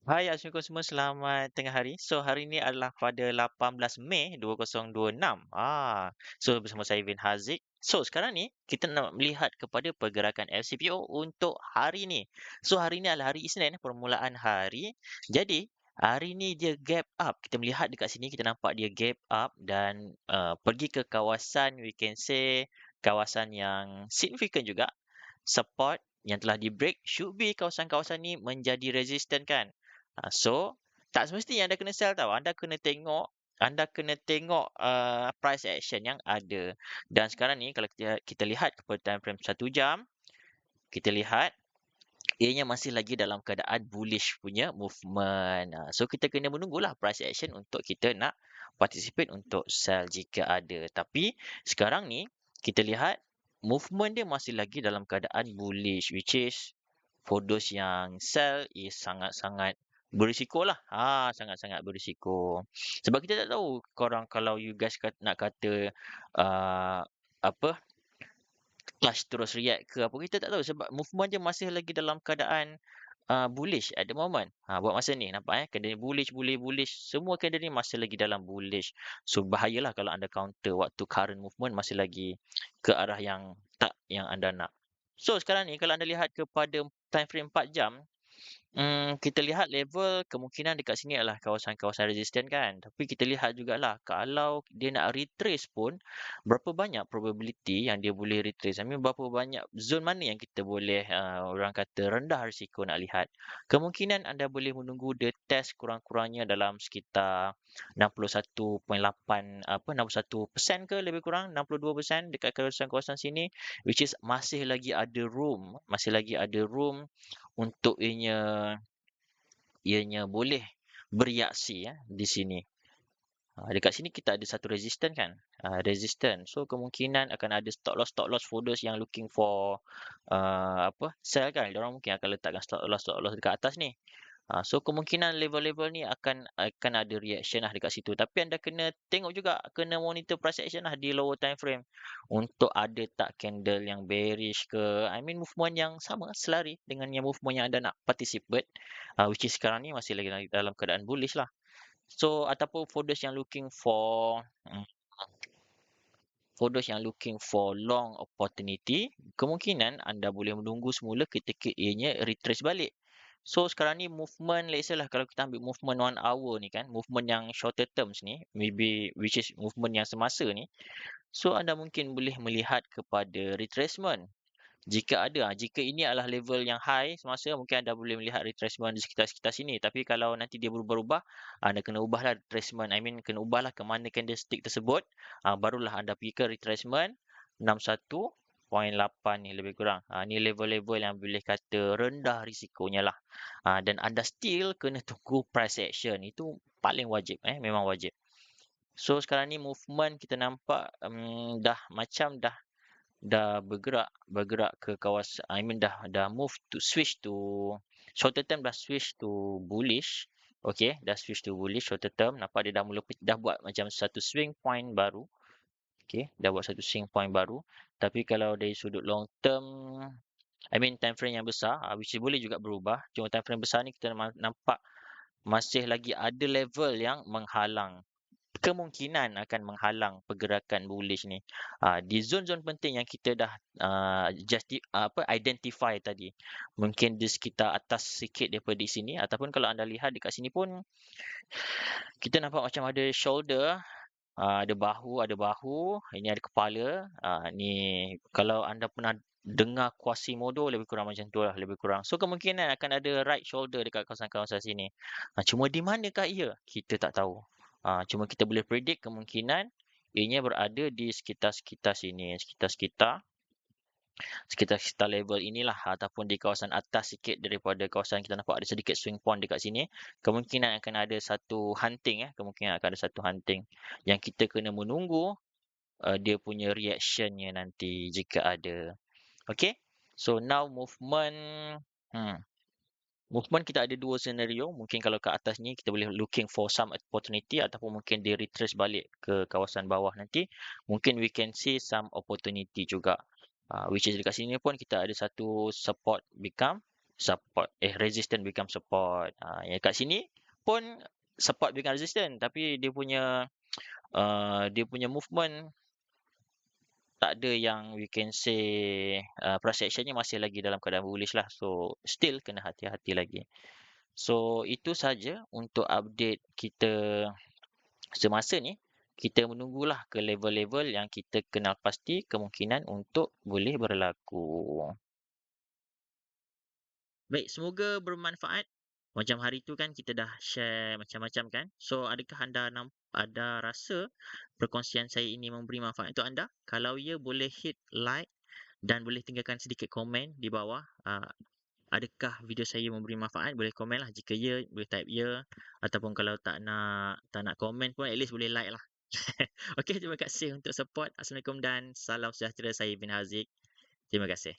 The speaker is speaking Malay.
Hai Assalamualaikum semua, selamat tengah hari. So hari ini adalah pada 18 Mei 2026. So bersama saya Vin Haziq. So sekarang ni kita nak melihat kepada pergerakan LCPO untuk hari ni. So hari ni adalah hari Isnin, permulaan hari. Jadi hari ni dia gap up. Kita melihat dekat sini kita nampak dia gap up dan pergi ke kawasan, we can say kawasan yang signifikan juga. Support yang telah di break should be kawasan-kawasan ni menjadi resistant kan. So, tak semestinya anda kena sell tau. Anda kena tengok price action yang ada. Dan sekarang ni kalau kita lihat kepada time frame 1 jam, kita lihat ianya masih lagi dalam keadaan bullish punya movement. So kita kena menunggulah price action untuk kita nak participate untuk sell jika ada. Tapi sekarang ni kita lihat movement dia masih lagi dalam keadaan bullish, which is for those yang sell is sangat-sangat berisiko lah. Sangat-sangat berisiko. Sebab kita tak tahu korang kalau you guys nak kata uh, apa flash terus react ke apa, kita tak tahu sebab movement dia masih lagi dalam keadaan bullish at the moment. Buat masa ni nampak candle ni bullish, bullish, bullish. Semua candle ni masih lagi dalam bullish. So bahayalah kalau anda counter waktu current movement masih lagi ke arah yang tak yang anda nak. So sekarang ni kalau anda lihat kepada time frame 4 jam, kita lihat level kemungkinan dekat sini adalah kawasan-kawasan resisten kan. Tapi kita lihat jugalah kalau dia nak retrace pun berapa banyak probability yang dia boleh retrace. I mean berapa banyak zone mana yang kita boleh orang kata rendah risiko nak lihat. Kemungkinan anda boleh menunggu dia test kurang-kurangnya dalam sekitar 61.8 61% ke lebih kurang 62% dekat kawasan-kawasan sini, which is masih lagi ada room untuk ianya boleh bereaksi di sini. Dekat sini kita ada satu resistance kan. Resistance. So kemungkinan akan ada stop loss for those yang looking for sell kan. Diorang mungkin akan letakkan stop loss dekat atas ni. So kemungkinan level-level ni akan ada reaction lah dekat situ. Tapi anda kena tengok juga, kena monitor price action lah di lower time frame untuk ada tak candle yang bearish ke. I mean movement yang sama selari dengan yang movement yang anda nak participate, which is sekarang ni masih lagi dalam keadaan bullish lah. So ataupun for those yang looking for long opportunity, kemungkinan anda boleh menunggu semula ketika ianya retrace balik. So sekarang ni movement, let's say lah kalau kita ambil movement 1 hour ni kan, movement yang shorter terms ni, maybe which is movement yang semasa ni, so anda mungkin boleh melihat kepada retracement. Jika ini adalah level yang high semasa, mungkin anda boleh melihat retracement di sekitar-sekitar sini. Tapi kalau nanti dia berubah-ubah, anda kena ubahlah retracement. I mean, kena ubahlah ke mana candlestick tersebut. Barulah anda pergi ke retracement 61.8 ni lebih kurang. Ni level-level yang boleh kata rendah risikonya lah. Dan anda still kena tunggu price action. Itu paling wajib, memang wajib. So sekarang ni movement kita nampak dah bergerak ke kawasan, I mean dah move to switch to shorter term, dah switch to bullish. Okay, dah switch to bullish shorter term. Nampak dia dah buat macam satu swing point baru. Okay, dah buat satu swing point baru. Tapi kalau dari sudut long term, I mean time frame yang besar, which boleh juga berubah. Cuma time frame besar ni kita nampak masih lagi ada level yang kemungkinan akan menghalang pergerakan bullish ni. Di zon-zon penting yang kita dah identify tadi. Mungkin di sekitar atas sikit daripada di sini, ataupun kalau anda lihat dekat sini pun kita nampak macam ada shoulder, ada bahu, ini ada kepala. Ni kalau anda pernah dengar Quasimodo, lebih kurang macam tu lah, lebih kurang. So kemungkinan akan ada right shoulder dekat kawasan-kawasan sini. Cuma di manakah ia? Kita tak tahu. Cuma kita boleh predict kemungkinan ianya berada di sekitar-sekitar sini, sekitar level inilah, ataupun di kawasan atas sikit daripada kawasan kita nampak ada sedikit swing point dekat sini. Kemungkinan akan ada satu hunting, yang kita kena menunggu dia punya reactionnya nanti jika ada. Okay, so now movement kita ada dua senario. Mungkin kalau ke atas ni kita boleh looking for some opportunity, ataupun mungkin dia retrace balik ke kawasan bawah nanti. Mungkin we can see some opportunity juga. Which is dekat sini pun kita ada satu support become. resistant become support. Yang kat sini pun support become resistant, tapi dia punya movement tak ada yang we can say price actionnya masih lagi dalam keadaan bullish lah. So still kena hati-hati lagi. So itu saja untuk update kita semasa ni. Kita menunggulah ke level-level yang kita kenal pasti kemungkinan untuk boleh berlaku. Baik, semoga bermanfaat. Macam hari tu kan kita dah share macam-macam kan. So adakah anda rasa perkongsian saya ini memberi manfaat untuk anda? Kalau ya, boleh hit like dan boleh tinggalkan sedikit komen di bawah. Adakah video saya memberi manfaat? Boleh komen lah. Jika ya, boleh type ya. Ataupun kalau tak nak komen pun, at least boleh like lah. Okey, terima kasih untuk support. Assalamualaikum dan salam sejahtera. Saya bin Haziq. Terima kasih.